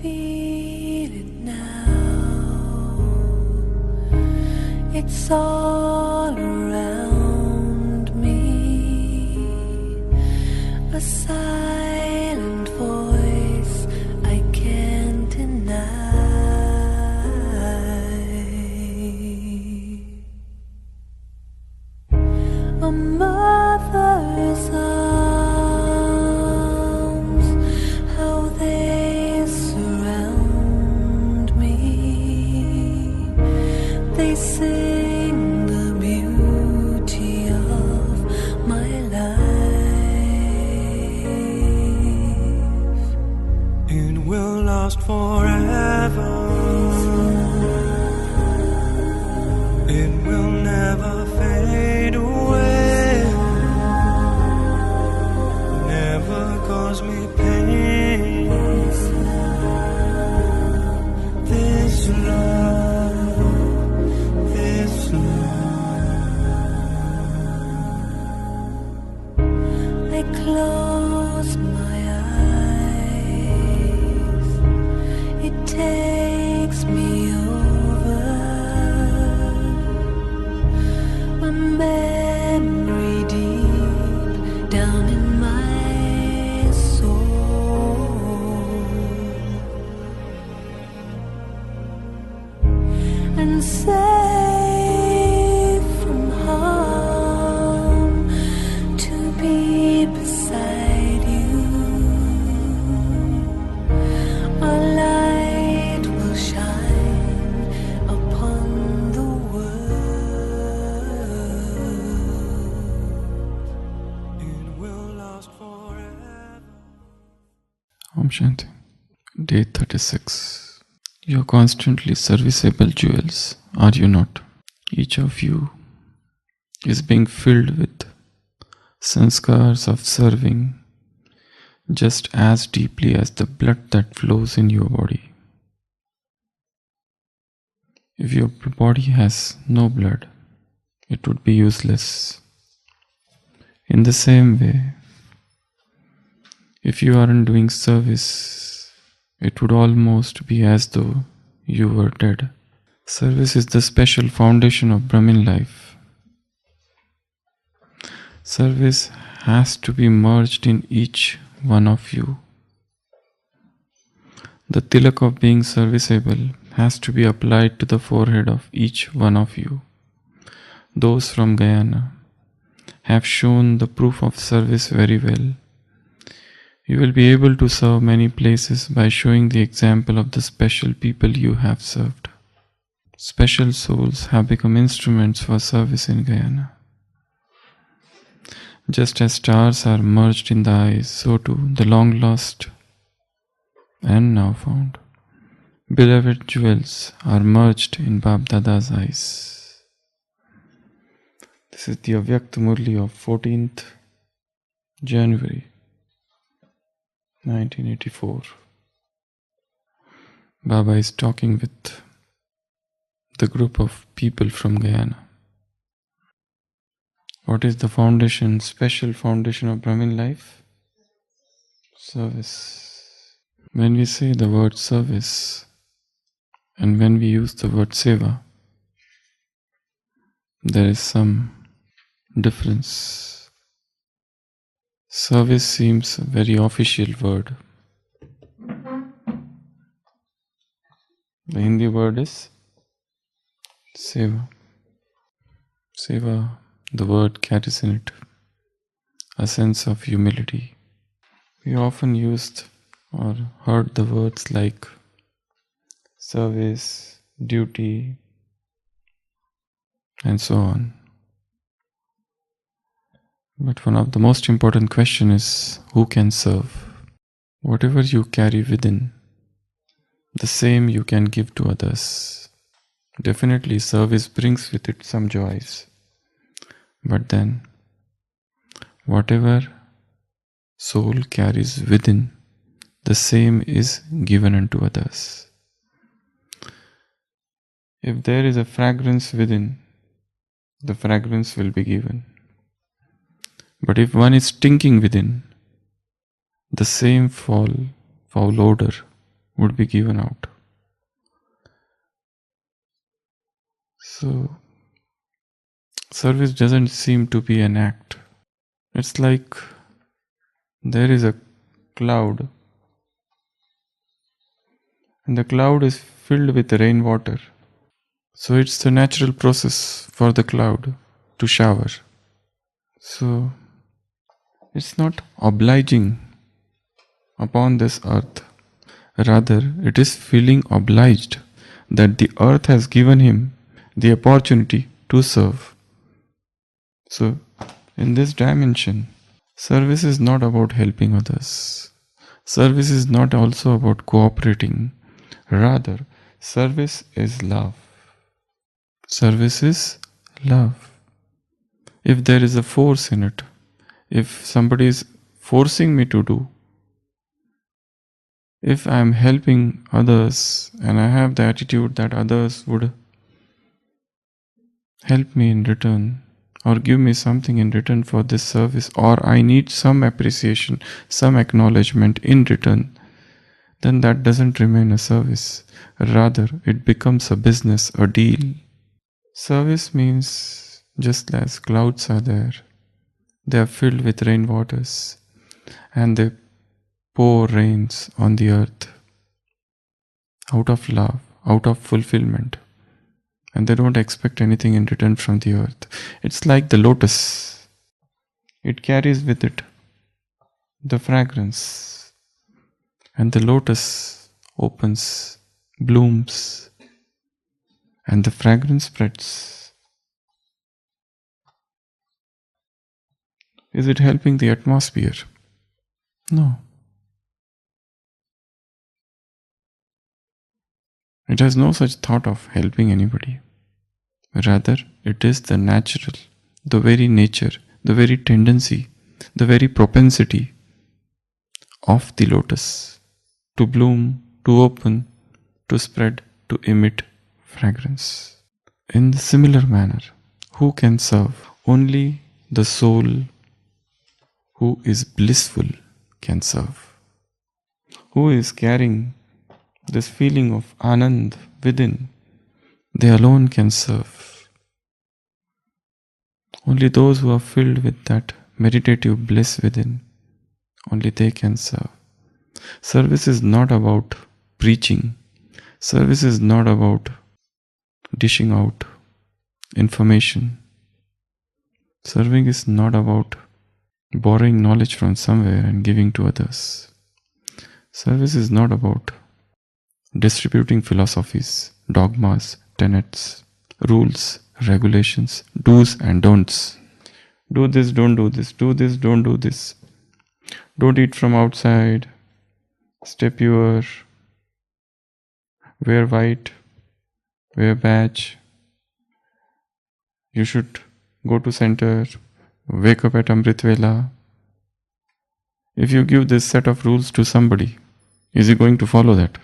feel it now. It's all around me. A silent voice I can't deny. A mother's arms, how they surround me. They sing the beauty of my life. It will last forever. It will never fade away. Never cause me pain. This love, this love. I close my eyes. It takes me over. A memory deep down in my soul. And safe from harm, to be beside you. A light will shine upon the world. It will last forever. Om Shanti. Day 36. You are constantly serviceable jewels, are you not? Each of you is being filled with sanskars of serving just as deeply as the blood that flows in your body. If your body has no blood, it would be useless. In the same way, if you aren't doing service, it would almost be as though you were dead. Service is the special foundation of Brahmin life. Service has to be merged in each one of you. The tilak of being serviceable has to be applied to the forehead of each one of you. Those from Guyana have shown the proof of service very well. You will be able to serve many places by showing the example of the special people you have served. Special souls have become instruments for service in Guyana. Just as stars are merged in the eyes, so too the long lost and now found beloved jewels are merged in Bapdada's eyes. This is the Avyakt Murli of 14th January 1984. Baba is talking with the group of people from Guyana. What is the foundation, special foundation of Brahmin life? Service. When we say the word service and when we use the word seva, there is some difference. Service seems a very official word. The Hindi word is seva. Seva, the word carries in it a sense of humility. We often used or heard the words like service, duty, and so on. But one of the most important questions is who can serve? Whatever you carry within, the same you can give to others. Definitely service brings with it some joys. But then, whatever soul carries within, the same is given unto others. If there is a fragrance within, the fragrance will be given. But if one is stinking within, the same foul odor would be given out. So, service doesn't seem to be an act. It's like there is a cloud, and the cloud is filled with rainwater. So it's the natural process for the cloud to shower. So it's not obliging upon this earth. Rather, it is feeling obliged that the earth has given him the opportunity to serve. So, in this dimension, service is not about helping others. Service is not also about cooperating. Rather, service is love. Service is love. If there is a force in it, if somebody is forcing me to do, if I am helping others and I have the attitude that others would help me in return or give me something in return for this service, or I need some appreciation, some acknowledgement in return, then that doesn't remain a service. Rather, it becomes a business, a deal. Service means just as clouds are there, they are filled with rainwaters and they pour rains on the earth out of love, out of fulfillment. And they don't expect anything in return from the earth. It's like the lotus. It carries with it the fragrance. And the lotus opens, blooms, and the fragrance spreads. Is it helping the atmosphere? No. It has no such thought of helping anybody. Rather, it is the natural, the very nature, the very tendency, the very propensity of the lotus to bloom, to open, to spread, to emit fragrance. In the similar manner, who can serve? Only the soul who is blissful can serve. Who is carrying this feeling of Anand within, they alone can serve. Only those who are filled with that meditative bliss within, only they can serve. Service is not about preaching. Service is not about dishing out information. Serving is not about borrowing knowledge from somewhere and giving to others. Service is not about distributing philosophies, dogmas, tenets, rules, regulations, do's and don'ts. Do this, don't do this. Do this, don't do this. Don't eat from outside. Stay pure. Wear white. Wear badge. You should go to center. Wake up at Amrit Vela. If you give this set of rules to somebody, is he going to follow that?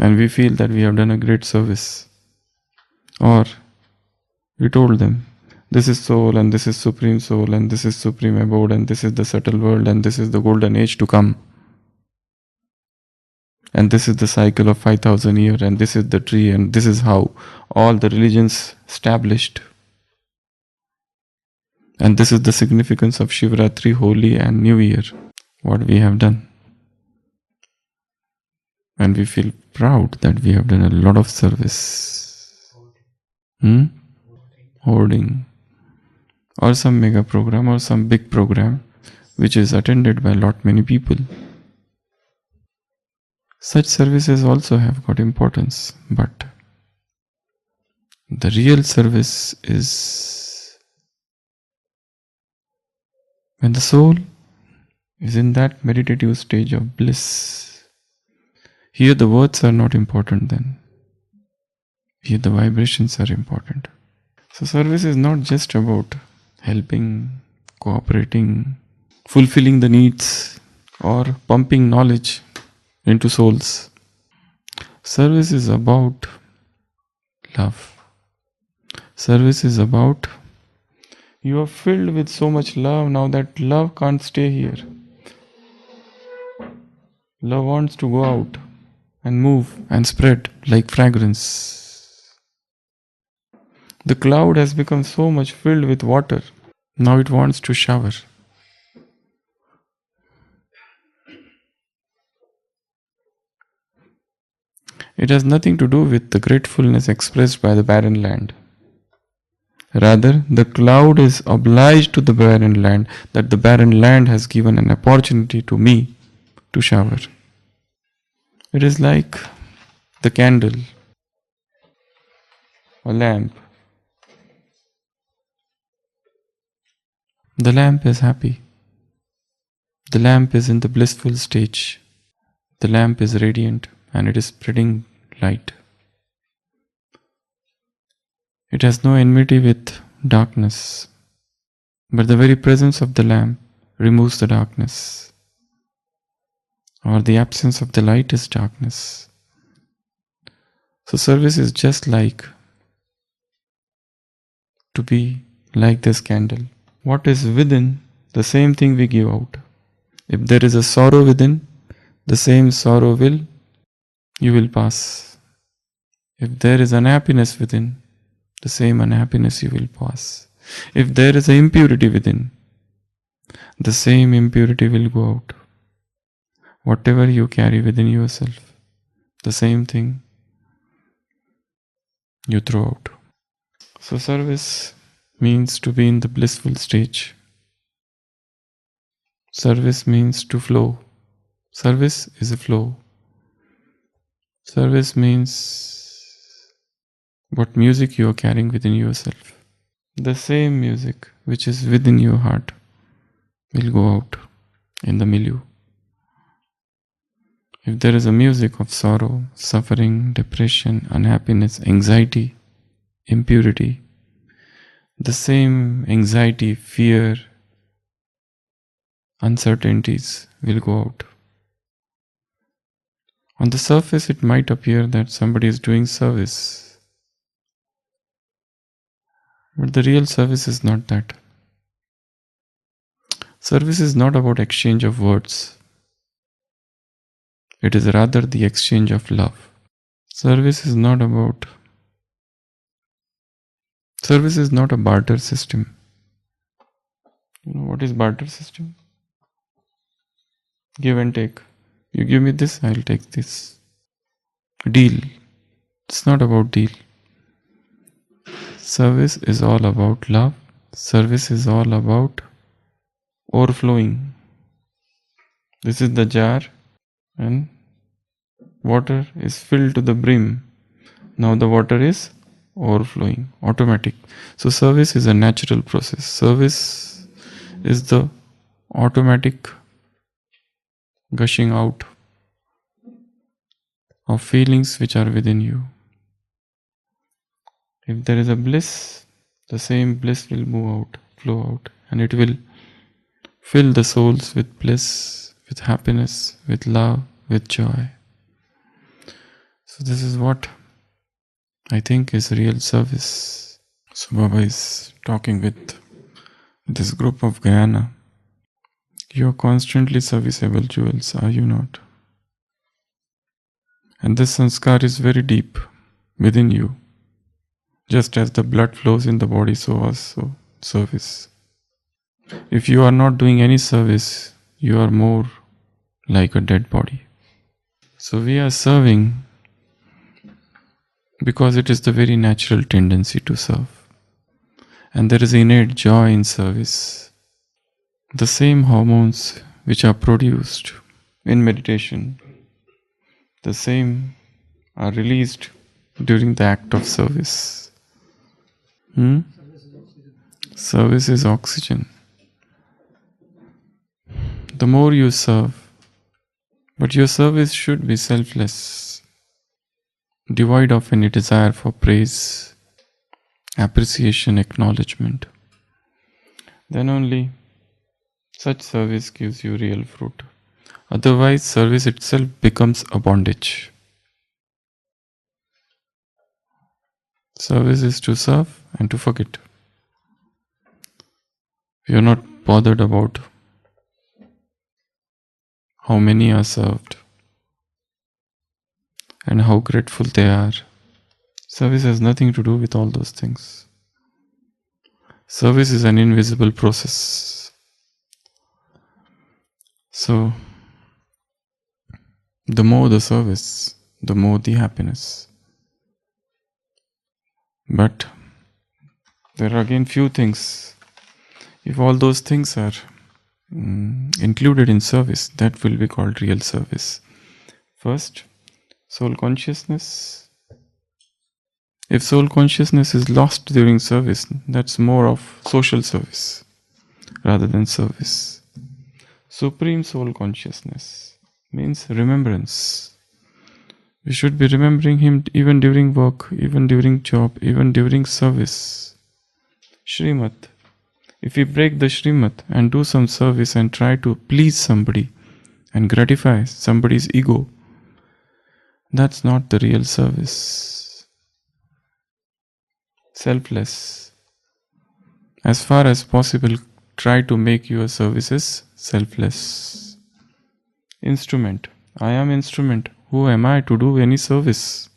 And we feel that we have done a great service. Or we told them, this is soul and this is supreme soul and this is supreme abode and this is the subtle world and this is the golden age to come. And this is the cycle of 5,000 years and this is the tree and this is how all the religions established. And this is the significance of Shivratri, Holi and New Year. What we have done. And we feel proud that we have done a lot of service. Hoarding. Or some mega program or some big program which is attended by many people. Such services also have got importance, but the real service is when the soul is in that meditative stage of bliss. Here the words are not important then. Here the vibrations are important. So service is not just about helping, cooperating, fulfilling the needs or pumping knowledge into souls. Service is about love. Service is about you are filled with so much love now that love can't stay here. Love wants to go out. and move and spread like fragrance. The cloud has become so much filled with water. Now it wants to shower. It has nothing to do with the gratefulness expressed by the barren land. Rather, the cloud is obliged to the barren land that the barren land has given an opportunity to me to shower. It is like the candle, a lamp. The lamp is happy. The lamp is in the blissful stage. The lamp is radiant and it is spreading light. It has no enmity with darkness, but the very presence of the lamp removes the darkness, or the absence of the light is darkness. So service is just like to be like this candle. What is within, the same thing we give out. If there is a sorrow within, the same sorrow you will pass. If there is unhappiness within, the same unhappiness you will pass. If there is an impurity within, the same impurity will go out. Whatever you carry within yourself, the same thing you throw out. So service means to be in the blissful stage. Service means to flow. Service is a flow. Service means what music you are carrying within yourself. The same music which is within your heart will go out in the milieu. If there is a music of sorrow, suffering, depression, unhappiness, anxiety, impurity, the same anxiety, fear, uncertainties will go out. On the surface, it might appear that somebody is doing service, but the real service is not that. Service is not about exchange of words. It is rather the exchange of love. Service is not a barter system. You know what is barter system? Give and take. You give me this, I'll take this. Deal. It's not about deal. Service is all about love. Service is all about overflowing. This is the jar and water is filled to the brim. Now the water is overflowing, automatic. So service is a natural process. Service is the automatic gushing out of feelings which are within you. If there is a bliss, the same bliss will move out, flow out, and it will fill the souls with bliss, with happiness, with love, with joy. So this is what I think is real service. So Baba is talking with this group of Guyana. You are constantly serviceable jewels, are you not? And this sanskar is very deep within you. Just as the blood flows in the body, so also service. If you are not doing any service, you are more like a dead body. So we are serving because it is the very natural tendency to serve. And there is innate joy in service. The same hormones which are produced in meditation, the same are released during the act of service. Service is oxygen. The more you serve, but your service should be selfless, devoid of any desire for praise, appreciation, acknowledgement. Then only such service gives you real fruit. Otherwise, service itself becomes a bondage. Service is to serve and to forget. You are not bothered about how many are served. and how grateful they are. Service has nothing to do with all those things. Service is an invisible process. So, the more the service, the more the happiness. But there are again few things. If all those things are included in service, that will be called real service. First, soul consciousness. If soul consciousness is lost during service, that's more of social service rather than service. Supreme soul consciousness means remembrance. We should be remembering Him even during work, even during job, even during service. Shrimat. If we break the Shrimat and do some service and try to please somebody and gratify somebody's ego, that's not the real service. Selfless. As far as possible, try to make your services selfless. Instrument. I am instrument. Who am I to do any service?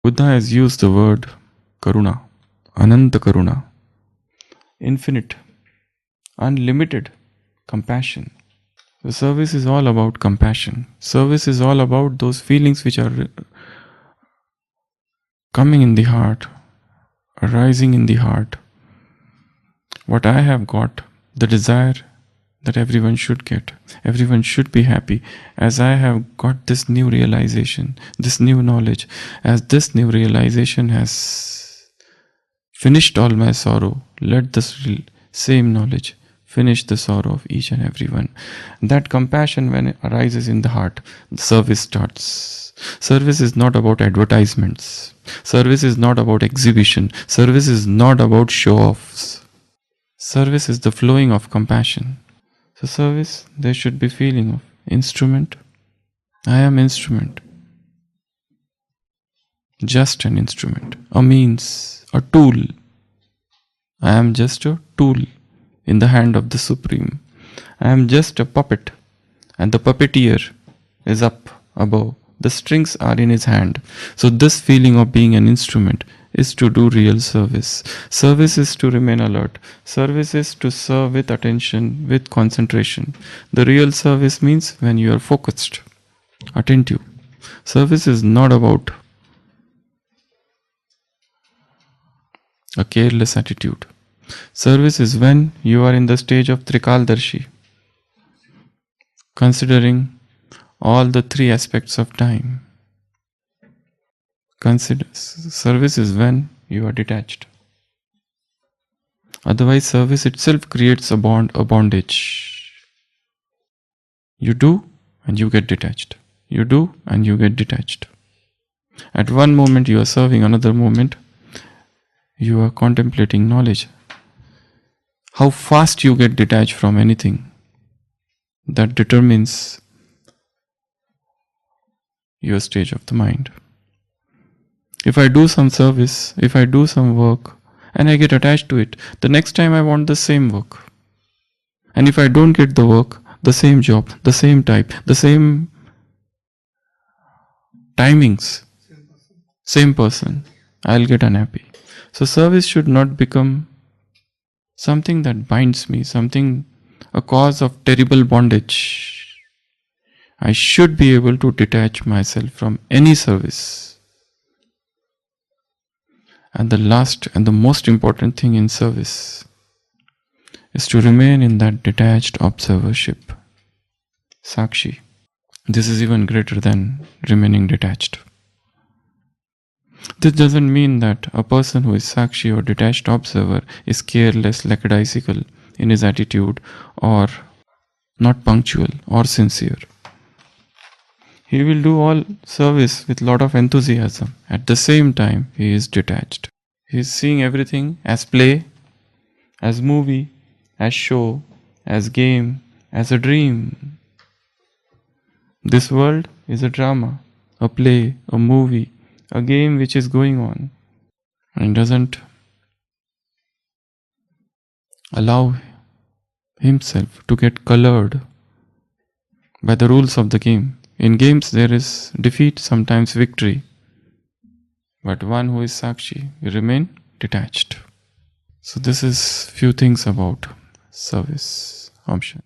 Buddha has used the word Karuna, Ananta Karuna, infinite, unlimited compassion. The service is all about compassion. Service is all about those feelings which are coming in the heart, arising in the heart. What I have got, the desire that everyone should get. Everyone should be happy. As I have got this new realization, this new knowledge, as this new realization has finished all my sorrow, let this same knowledge finish the sorrow of each and everyone. That compassion, when it arises in the heart, the service starts. Service is not about advertisements. Service is not about exhibition. Service is not about show-offs. Service is the flowing of compassion. So service, there should be feeling of instrument. I am instrument. Just an instrument. A means, a tool. I am just a tool in the hand of the Supreme. I am just a puppet, and the puppeteer is up above. The strings are in his hand. So this feeling of being an instrument is to do real service. Service is to remain alert. Service is to serve with attention, with concentration. The real service means when you are focused, attentive. Service is not about a careless attitude. Service is when you are in the stage of Trikaldarshi, considering all the three aspects of time. Service is when you are detached. Otherwise, service itself creates a bondage. You do and you get detached. You do and you get detached. At one moment you are serving, another moment you are contemplating knowledge. How fast you get detached from anything, that determines your stage of the mind. If I do some service, if I do some work, and I get attached to it, the next time I want the same work. And if I don't get the work, the same job, the same type, the same timings, same person, I'll get unhappy. So service should not become something that binds me, a cause of terrible bondage. I should be able to detach myself from any service. And the last and the most important thing in service is to remain in that detached observership. Sakshi. This is even greater than remaining detached. This doesn't mean that a person who is Sakshi or detached observer is careless, lackadaisical in his attitude, or not punctual or sincere. He will do all service with lot of enthusiasm. At the same time, he is detached. He is seeing everything as play, as movie, as show, as game, as a dream. This world is a drama, a play, a movie, a game which is going on, and doesn't allow himself to get colored by the rules of the game. In games there is defeat, sometimes victory. But one who is Sakshi, you remain detached. So this is few things about service option.